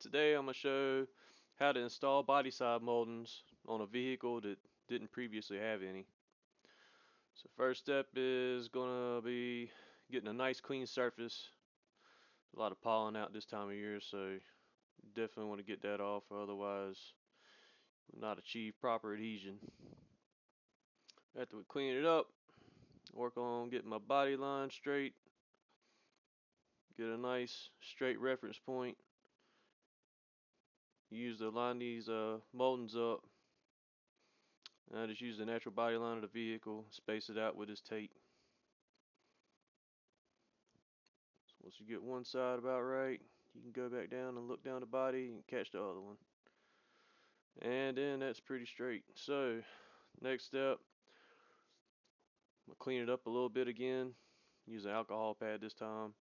Today I'm going to show how to install body side moldings on a vehicle that didn't previously have any. So first step is going to be getting a nice clean surface. A lot of pollen out this time of year, so definitely want to get that off, or otherwise we'll not achieve proper adhesion. After we clean it up, work on getting my body line straight. Get a nice straight reference point. Use to line these moldings up. And I just use the natural body line of the vehicle, space it out with this tape. So once you get one side about right, you can go back down and look down the body and catch the other one. And then that's pretty straight. So next step, I'm gonna clean it up a little bit again. Use an alcohol pad this time,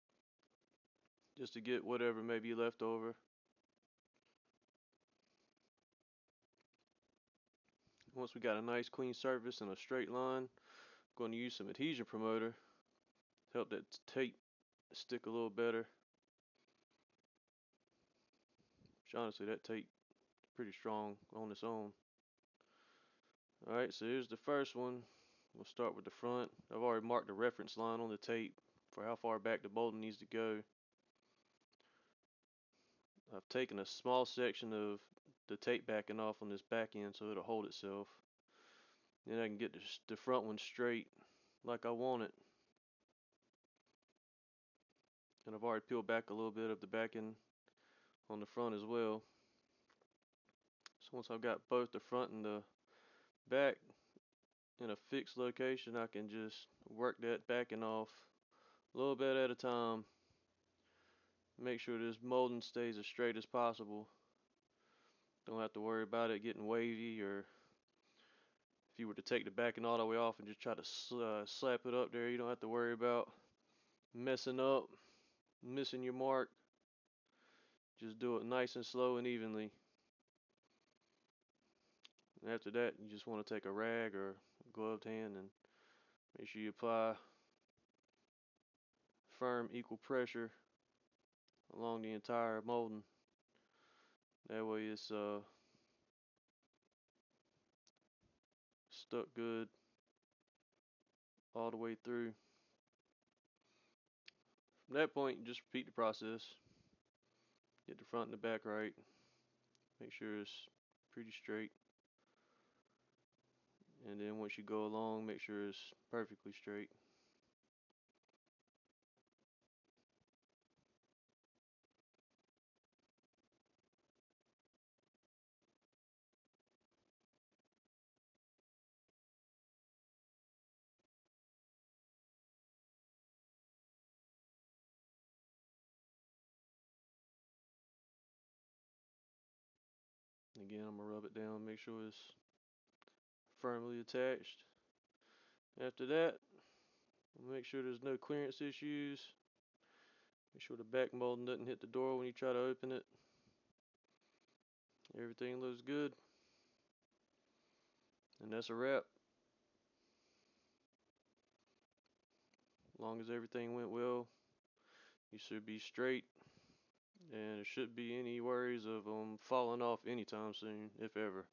just to get whatever may be left over. Once we got a nice clean surface and a straight line, I'm going to use some adhesion promoter to help that tape stick a little better. Which honestly, that tape is pretty strong on its own. Alright, so here's the first one. We'll start with the front. I've already marked the reference line on the tape for how far back the molding needs to go. I've taken a small section of the tape backing off on this back end so it'll hold itself. Then I can get the front one straight like I want it. And I've already peeled back a little bit of the backing on the front as well. So once I've got both the front and the back in a fixed location, I can just work that backing off a little bit at a time. Make sure this molding stays as straight as possible. Don't have to worry about it getting wavy, or if you were to take the backing all the way off and just try to slap it up there, you don't have to worry about messing up, missing your mark. Just do it nice and slow and evenly. And after that, you just want to take a rag or a gloved hand and make sure you apply firm, equal pressure along the entire molding. That way it's stuck good all the way through. From that point, you just repeat the process. Get the front and the back right. Make sure it's pretty straight. And then once you go along, make sure it's perfectly straight. Again, I'm gonna rub it down, make sure it's firmly attached. After that, make sure there's no clearance issues. Make sure the back molding doesn't hit the door when you try to open it. Everything looks good. And that's a wrap. As long as everything went well, you should be straight. And there shouldn't be any worries of them falling off anytime soon, if ever.